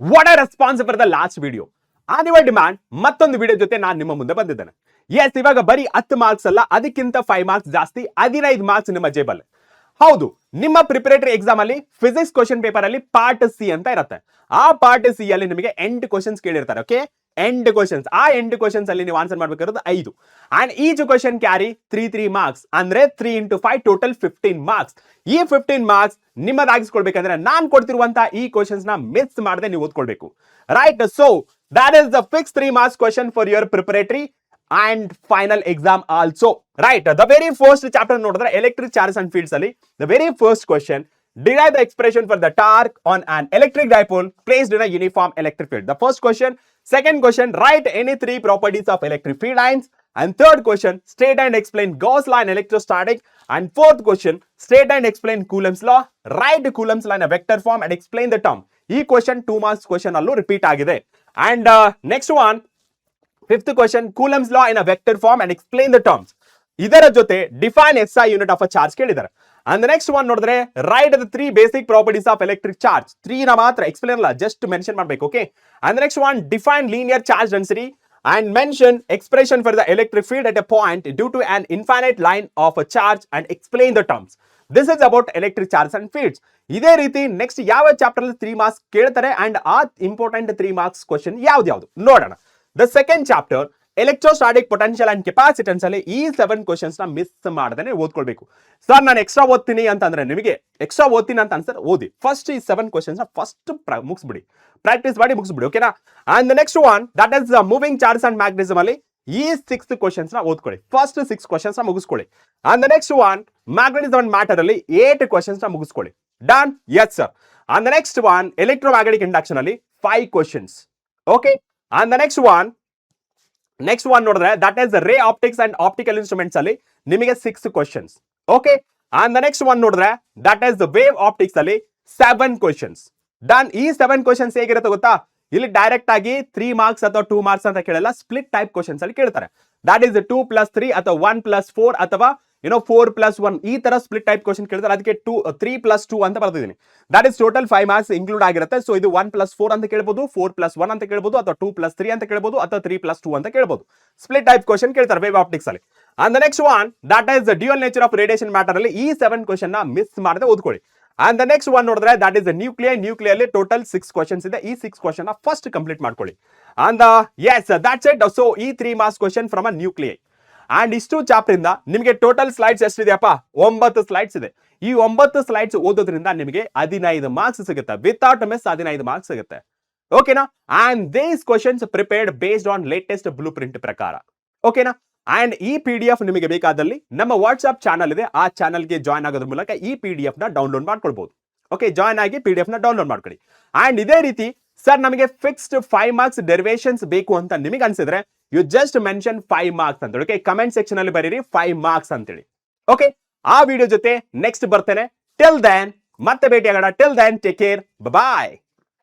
What are response for the last video annual demand ಮತ್ತೊಂದು video ಜೊತೆ ನಾನು ನಿಮ್ಮ ಮುಂದೆ ಬಂದಿದ್ದೇನೆ. ಎಸ್, ಇವಾಗ ಬರೀ 10 ಮಾರ್ಕ್ಸ್ ಅಲ್ಲ, ಅದಕ್ಕಿಂತ 5 ಮಾರ್ಕ್ಸ್ ಜಾಸ್ತಿ, 15 ಮಾರ್ಕ್ಸ್ ನಿಮ್ಮ ಜೇಬಲ್. ಹೌದು, ನಿಮ್ಮ ಪ್ರಿಪರೇಟರಿ ಎಕ್ಸಾಮ್ ಅಲ್ಲಿ ಫಿಸಿಕ್ಸ್ ಕ್ವಶನ್ ಪೇಪರ್ ಅಲ್ಲಿ ಪಾರ್ಟ್ ಸಿ ಅಂತ ಇರುತ್ತೆ. ಆ ಪಾರ್ಟ್ ಸಿ ಅಲ್ಲಿ ನಿಮಗೆ 8 ಕ್ವಶನ್ಸ್ ಕೇಳಿರ್ತಾರೆ. Okay, 8 questions. ಆ 8 ಕ್ವಶನ್ಸ್ ಅಲ್ಲಿ ನೀವು ಆನ್ಸರ್ ಮಾಡಬೇಕಾಗಿರೋದು 5 and each question carry 3 marks, ಅಂದ್ರೆ 3 into 5 ಟೋಟಲ್ 15 ಮಾರ್ಕ್ಸ್. ಈ 15 ಮಾರ್ಕ್ಸ್ ನಿಮ್ಮದಾಗಿಸ್ಕೊಳ್ಬೇಕಂದ್ರೆ ನಾನು ಕೊಡ್ತಿರುವಂತಹ ಈ ಕ್ವಶನ್ಸ್ ನ ಮಿಸ್ ಮಾಡದೆ ನೀವು ಓದ್ಕೊಳ್ಬೇಕು. Right, so that is the fixed 3 marks question for your preparatory and final exam also. Right, the very first chapter nodidre electric charges and fields alli the very first question, derive the expression for the torque on an electric dipole placed in a uniform electric field. The first question. Second question, write any 3 properties of electric field lines. And third question, state and explain Gauss law in electrostatic. And fourth question, state and explain Coulomb's law. Write Coulomb's law in a vector form and explain the term. Ee question 2 marks question allu repeat agide. And next one, fifth question, Coulomb's law in a vector form and explain the terms. ಇದರ ಜೊತೆ define SI unit of a charge ಕೇಳಿದ್ದಾರೆ. And the next one ನೋಡಿದ್ರೆ write the 3 basic properties of electric charge. 3 ನ ಮಾತ್ರ explain ಅಲ್ಲ, just mention ಮಾಡಬೇಕು. Okay, and the next one, define linear charge density and mention expression for the electric field at a point due to an infinite line of a charge and explain the terms. This is about electric charges and fields. ಇದೇ ರೀತಿ next ಯಾವ chapter ಅಲ್ಲಿ 3 marks ಕೇಳ್ತಾರೆ and ಆ important 3 marks question ಯಾವ್ದು ನೋಡೋಣ. The second chapter electrostatic potential and capacitance ಅಲ್ಲಿ ಈ 7 ಕ್ವಶನ್ಸ್ ನ ಮಿಸ್ ಮಾಡದೇನೆ ಓದ್ಕೊಳ್ಬೇಕು. ಸರ್ ನಾನು ಎಕ್ಸ್ಟ್ರಾ ಓದ್ತೀನಿ ಅಂತಂದ್ರೆ ನಿಮಗೆ ಎಕ್ಸ್ಟ್ರಾ ಓದ್ತೀನಿ ಅಂತ ಅನ್ಸರ್ ಓದಿ. ಫಸ್ಟ್ ಈ 7 ಕ್ವಶನ್ಸ್ ನ ಫಸ್ಟ್ ಮುಗಿಸ್ಬಿಡಿ, ಪ್ರಾಕ್ಟೀಸ್ ಮಾಡಿ ಮುಗಿಸ್ಬಿಡಿ. ಓಕೆನಾ? And next one, that is moving charges and magnetism ಅಲ್ಲಿ ಈ 6 ಕ್ವಶನ್ಸ್ ನ ಓದ್ಕೊಳ್ಳಿ. ಫಸ್ಟ್ 6 ಕ್ವಶನ್ಸ್ ನ ಮುಗಿಸ್ಕೊಳ್ಳಿ. And next one, magnetism and matter ಅಲ್ಲಿ 8 ಕ್ವಶನ್ಸ್ ನ ಮುಗಿಸ್ಕೊಳ್ಳಿ. Done? Yes, sir. And the next one, electromagnetic induction ali 5 questions. Okay? And the next one nodre, that is the ray optics and optical instruments ali nimige 6 questions. Okay? And the next one nodre, that is the wave optics ali 7 questions. Done? ಈ 7 questions ಹೇಗಿರುತ್ತೆ ಗೊತ್ತಾ? ಇಲ್ಲಿ direct ಆಗಿ 3 marks ಅಥವಾ 2 marks ಅಂತ ಕೇಳಲ್ಲ, split type questions ಅಲ್ಲಿ ಕೇಳ್ತಾರೆ. ದಟ್ ಇಸ್ 2+3 ಅಥವಾ 1+4 ಅಥವಾ 4+1 ಈ ತರ ಸ್ಪ್ಲಿಟ್ ಟೈಪ್ ಕ್ವಶನ್ ಕೇಳ್ತಾರೆ. ಅದಕ್ಕೆ 3+2 ಅಂತ ಬರ್ತಿದ್ದೀನಿ. That is total 5 marks include ಆಗಿರುತ್ತೆ. ಸೊ ಇದು 1+4 ಅಂತ ಕೇಳಬಹುದು, 4+1 ಅಂತ ಕೇಳಬಹುದು, ಅಥವಾ 2+3 ಅಂತ ಕೇಳಬಹುದು, ಅಥವಾ 3+2 ಅಂತ ಕೇಳಬಹುದು. ಸ್ಪ್ಲಿಟ್ ಟೈಪ್ ಕ್ವಶನ್ ಕೇಳ್ತಾರೆ ವೇವ್ ಆಪ್ಟಿಕ್ಸ್ ಅಲ್ಲಿ. And the next one, that is the dual nature of radiation matter ಅಲ್ಲಿ ಈ 7 ಕ್ವಶನ್ ನ ಮಿಸ್ ಮಾಡದೆ ಓದ್ಕೊಳ್ಳಿ. ಅಂಡ್ ದ ನೆಕ್ಸ್ಟ್ ಒನ್ ನೋಡಿದ್ರೆ ದಟ್ ಇಸ್ ದ ನ್ಯೂಕ್ಲಿಯರ್ ಅಲ್ಲಿ ಟೋಟಲ್ 6 ಕ್ವಶನ್ಸ್ ಇದೆ. ಈ 6 ಕ್ವಶನ್ ನ ಫಸ್ಟ್ ಕಂಪ್ಲೀಟ್ ಮಾಡ್ಕೊಳ್ಳಿ. And yes, that's it. So ಈ 3 marks question from a nuclear. And ಇಷ್ಟು ಚಾಪ್ಟರ್ ಇಂದ ನಿಮಗೆ ಟೋಟಲ್ ಸ್ಲೈಡ್ಸ್ ಎಷ್ಟಿದೆಯಪ್ಪ? 9 ಸ್ಲೈಡ್ಸ್ ಇದೆ. ಈ 9 ಸ್ಲೈಡ್ಸ್ ಓದೋದ್ರಿಂದ ನಿಮಗೆ 15 ಮಾರ್ಕ್ಸ್ ಸಿಗುತ್ತೆ. ವಿತೌಟ್ ಮಿಸ್ 15 ಮಾರ್ಕ್ಸ್ ಸಿಗುತ್ತೆ. ಓಕೆನಾ? And these questions prepared based on latest blue print ಪ್ರಕಾರ. ಓಕೆನಾ? ಅಂಡ್ ಈ PDF ನಿಮಗೆ ಬೇಕಾದಲ್ಲಿ ನಮ್ಮ ವಾಟ್ಸ್ಆಪ್ ಚಾನಲ್ ಇದೆ, ಆ ಚಾನಲ್ಗೆ ಜಾಯ್ನ್ ಆಗೋದ್ರ ಮೂಲಕ ಈ PDF ನ ಡೌನ್ಲೋಡ್ ಮಾಡ್ಕೊಳ್ಬಹುದು. ಓಕೆ, ಜಾಯ್ನ್ ಆಗಿ PDF ನ ಡೌನ್ಲೋಡ್ ಮಾಡ್ಕೊಳ್ಳಿ. ಅಂಡ್ ಇದೇ ರೀತಿ ಸರ್ ನಮಗೆ ಫಿಕ್ಸ್ಡ್ 5 ಮಾರ್ಕ್ಸ್ ಡೆರಿವೇಷನ್ಸ್ ಬೇಕು ಅಂತ ನಿಮಗೆ ಅನ್ಸಿದ್ರೆ ಯು ಜಸ್ಟ್ ಮೆನ್ಷನ್ 5 ಮಾರ್ಕ್ಸ್ ಅಂತ ಹೇಳಿ. ಓಕೆ, ಕಮೆಂಟ್ ಸೆಕ್ಷನ್ ಅಲ್ಲಿ ಬರೀರಿ 5 ಮಾರ್ಕ್ಸ್ ಅಂತೇಳಿ. ಓಕೆ, ಆ ವಿಡಿಯೋ ಜೊತೆ ನೆಕ್ಸ್ಟ್ ಬರ್ತೇನೆ. ಟಿಲ್ ದೆನ್ ಮತ್ತೆ ಭೇಟಿ ಆಗೋಣ. ಟಿಲ್ ದೆನ್ ಟೇಕ್ ಕೇರ್, ಬಾಯ್.